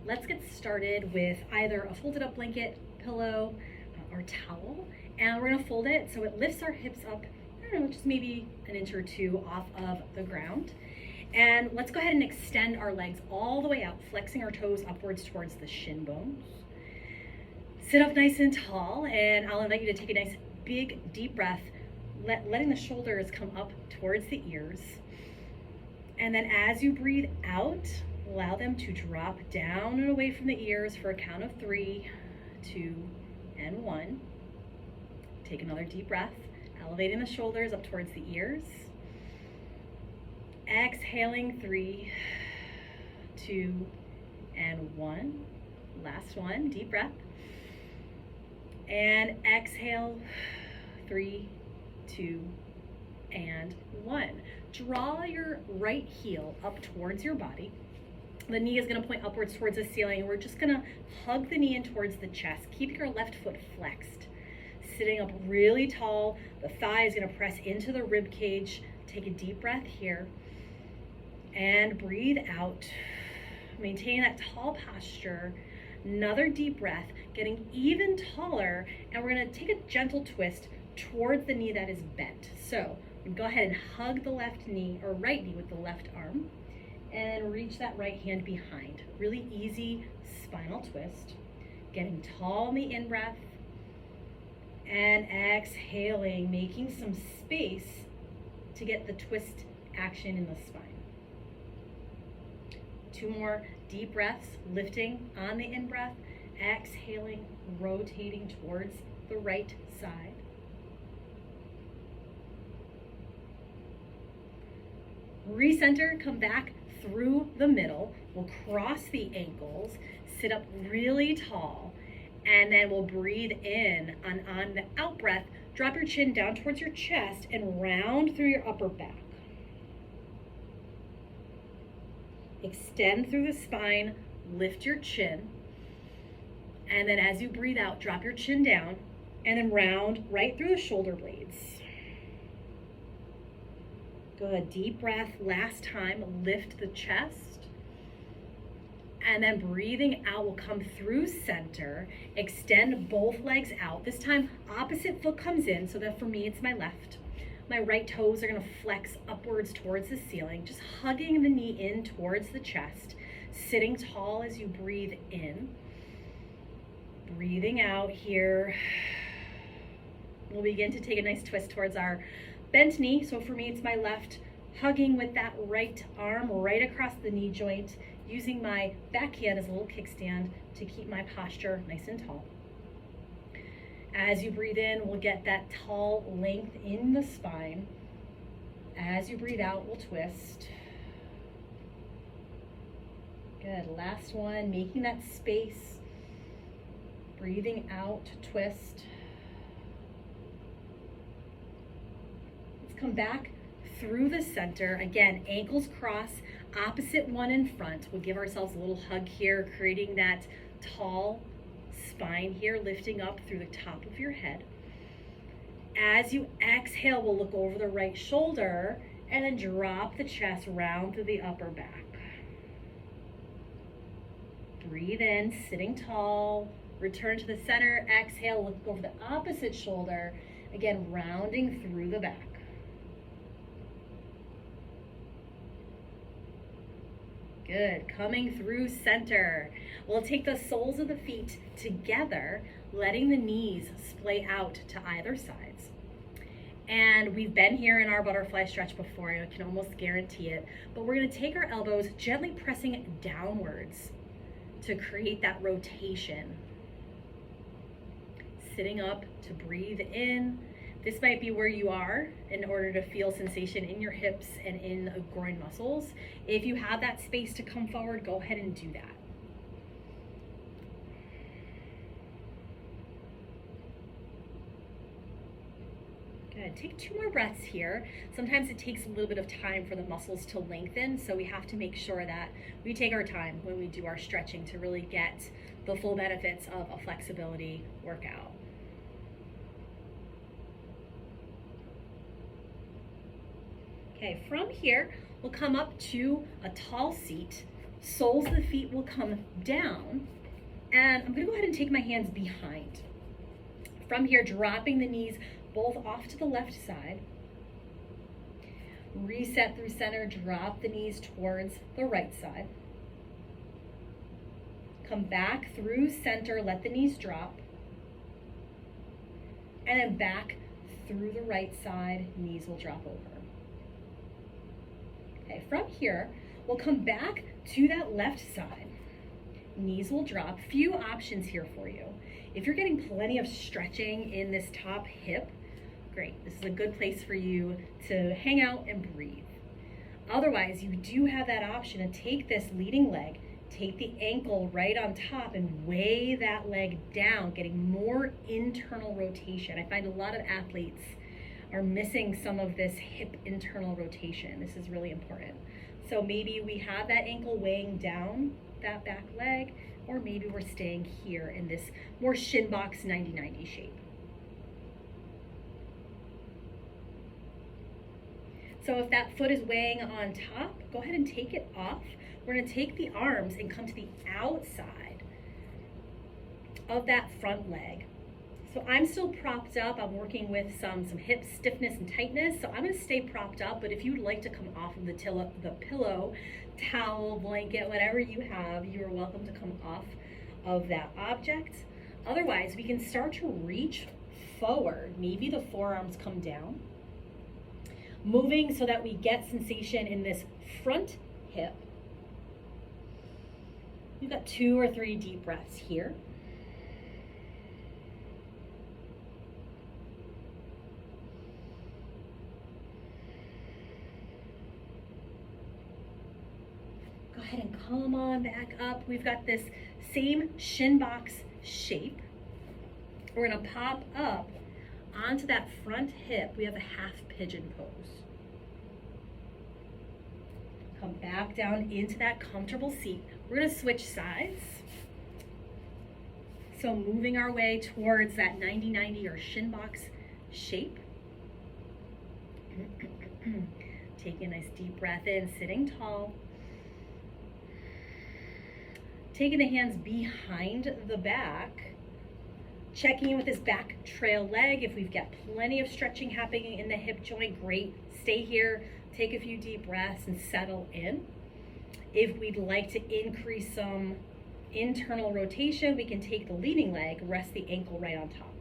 let's get started with either a folded up blanket, pillow, or towel. And we're gonna fold it so it lifts our hips up, I don't know, just maybe an inch or two off of the ground. And let's go ahead and extend our legs all the way out, flexing our toes upwards towards the shin bones. Sit up nice and tall, and I'll invite you to take a nice big deep breath, letting the shoulders come up towards the ears. And then as you breathe out, allow them to drop down and away from the ears for a count of 3, 2, and 1. Take another deep breath, elevating the shoulders up towards the ears. Exhaling, 3, 2, and 1. Last one, deep breath. And exhale, 3, 2, and 1. Draw your right heel up towards your body. The knee is going to point upwards towards the ceiling. We're just going to hug the knee in towards the chest, keeping our left foot flexed. Sitting up really tall, the thigh is going to press into the rib cage. Take a deep breath here and breathe out. Maintain that tall posture. Another deep breath, getting even taller, and we're going to take a gentle twist towards the knee that is bent. So go ahead and hug the left knee or right knee with the left arm and reach that right hand behind. Really easy spinal twist. Getting tall in the in-breath and exhaling, making some space to get the twist action in the spine. 2 more deep breaths, lifting on the in-breath, exhaling, rotating towards the right side. Recenter, come back through the middle. We'll cross the ankles, sit up really tall, and then we'll breathe in. On the out breath, drop your chin down towards your chest and round through your upper back. Extend through the spine, lift your chin, and then as you breathe out, drop your chin down and then round right through the shoulder blades. Good, deep breath, last time, lift the chest, and then breathing out, we'll come through center, extend both legs out. This time, opposite foot comes in, so that for me, it's my left. My right toes are gonna flex upwards towards the ceiling, just hugging the knee in towards the chest, sitting tall as you breathe in. Breathing out here. We'll begin to take a nice twist towards our bent knee. So for me, it's my left, hugging with that right arm right across the knee joint, using my back hand as a little kickstand to keep my posture nice and tall. As you breathe in, we'll get that tall length in the spine. As you breathe out, we'll twist. Good, last one, making that space. Breathing out, twist. Let's come back through the center. Again, ankles cross, opposite one in front. We'll give ourselves a little hug here, creating that tall spine here, lifting up through the top of your head. As you exhale, we'll look over the right shoulder and then drop the chest round through the upper back. Breathe in, sitting tall, return to the center, exhale, look over the opposite shoulder, again, rounding through the back. Good, coming through center. We'll take the soles of the feet together, letting the knees splay out to either sides. And we've been here in our butterfly stretch before, I can almost guarantee it, but we're gonna take our elbows, gently pressing downwards to create that rotation. Sitting up to breathe in. This might be where you are in order to feel sensation in your hips and in the groin muscles. If you have that space to come forward, go ahead and do that. Good, take 2 more breaths here. Sometimes it takes a little bit of time for the muscles to lengthen, so we have to make sure that we take our time when we do our stretching to really get the full benefits of a flexibility workout. Okay, from here, we'll come up to a tall seat. Soles of the feet will come down, and I'm gonna go ahead and take my hands behind. From here, dropping the knees both off to the left side. Reset through center, drop the knees towards the right side. Come back through center, let the knees drop. And then back through the right side, knees will drop over. Okay, from here, we'll come back to that left side. Knees will drop. Few options here for you. If you're getting plenty of stretching in this top hip, great. This is a good place for you to hang out and breathe. Otherwise, you do have that option to take this leading leg, take the ankle right on top and weigh that leg down, getting more internal rotation. I find a lot of athletes are missing some of this hip internal rotation. This is really important. So maybe we have that ankle weighing down that back leg, or maybe we're staying here in this more shin box 90-90 shape. So if that foot is weighing on top, go ahead and take it off. We're gonna take the arms and come to the outside of that front leg. So I'm still propped up. I'm working with some hip stiffness and tightness. So I'm gonna stay propped up, but if you'd like to come off of the pillow, towel, blanket, whatever you have, you are welcome to come off of that object. Otherwise, we can start to reach forward. Maybe the forearms come down. Moving so that we get sensation in this front hip. You've got 2 or 3 deep breaths here. Go ahead and come on back up. We've got this same shin box shape. We're gonna pop up onto that front hip. We have a half pigeon pose. Come back down into that comfortable seat. We're gonna switch sides. So moving our way towards that 90-90 or shin box shape. Taking a nice deep breath in, sitting tall. Taking the hands behind the back. Checking in with this back trail leg. If we've got plenty of stretching happening in the hip joint, great. Stay here, take a few deep breaths and settle in. If we'd like to increase some internal rotation, we can take the leading leg, rest the ankle right on top.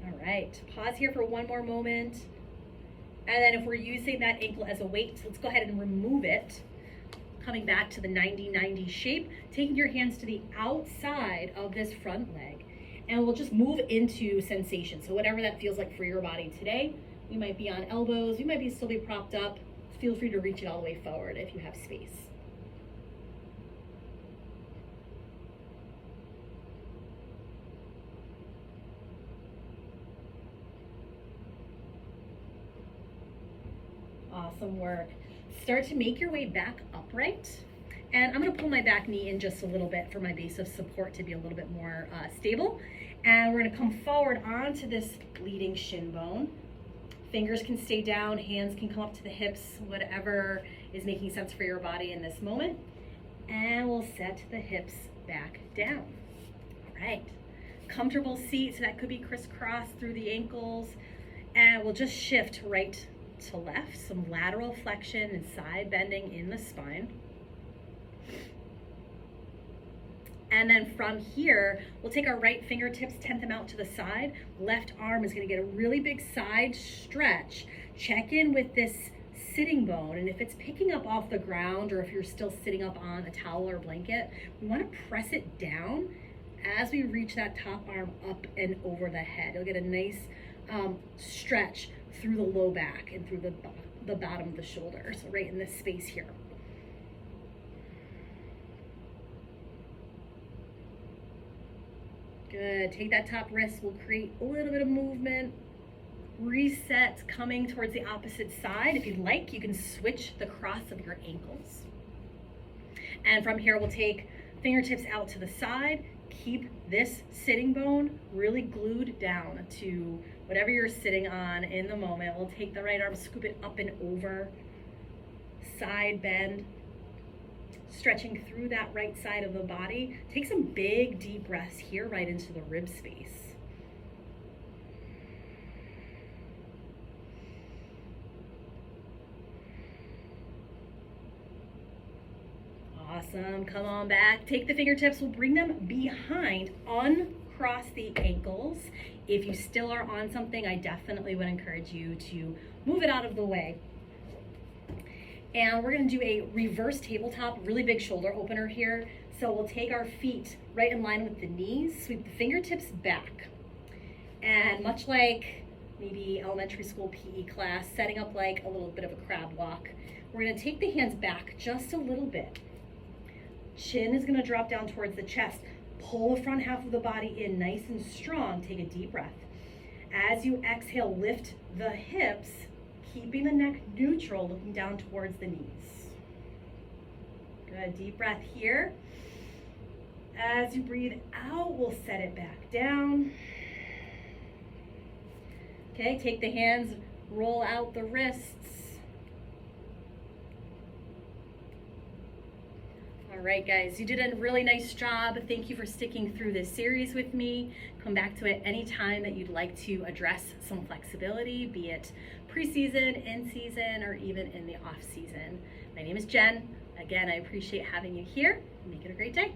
All right, pause here for one more moment. And then if we're using that ankle as a weight, let's go ahead and remove it. Coming back to the 90-90 shape, taking your hands to the outside of this front leg. And we'll just move into sensation. So whatever that feels like for your body today. You might be on elbows, you might still be propped up. Feel free to reach it all the way forward if you have space. Awesome work. Start to make your way back upright. And I'm gonna pull my back knee in just a little bit for my base of support to be a little bit more stable. And we're gonna come forward onto this leading shin bone. Fingers can stay down, hands can come up to the hips, whatever is making sense for your body in this moment. And we'll set the hips back down. All right, comfortable seat, so that could be crisscross through the ankles. And we'll just shift right to left, some lateral flexion and side bending in the spine. And then from here, we'll take our right fingertips, tent them out to the side. Left arm is gonna get a really big side stretch. Check in with this sitting bone, and if it's picking up off the ground or if you're still sitting up on a towel or blanket, we wanna press it down as we reach that top arm up and over the head. You'll get a nice stretch through the low back and through the bottom of the shoulder, so right in this space here. Good, take that top wrist, we'll create a little bit of movement. Reset, coming towards the opposite side. If you'd like, you can switch the cross of your ankles. And from here, we'll take fingertips out to the side, Keep this sitting bone really glued down to whatever you're sitting on in the moment. We'll take the right arm, scoop it up and over, side bend, stretching through that right side of the body. Take some big deep breaths here right into the rib space. Awesome, come on back. Take the fingertips, we'll bring them behind, uncross the ankles. If you still are on something, I definitely would encourage you to move it out of the way. And we're gonna do a reverse tabletop, really big shoulder opener here. So we'll take our feet right in line with the knees, sweep the fingertips back. And much like maybe elementary school PE class, setting up like a little bit of a crab walk, we're gonna take the hands back just a little bit. Chin is gonna drop down towards the chest. Pull the front half of the body in nice and strong. Take a deep breath. As you exhale, lift the hips, keeping the neck neutral, looking down towards the knees. Good, deep breath here. As you breathe out, we'll set it back down. Okay, take the hands, roll out the wrists. All right, guys, you did a really nice job. Thank you for sticking through this series with me. Come back to it anytime that you'd like to address some flexibility, be it preseason, in season, or even in the off season. My name is Jen. Again, I appreciate having you here. Make it a great day.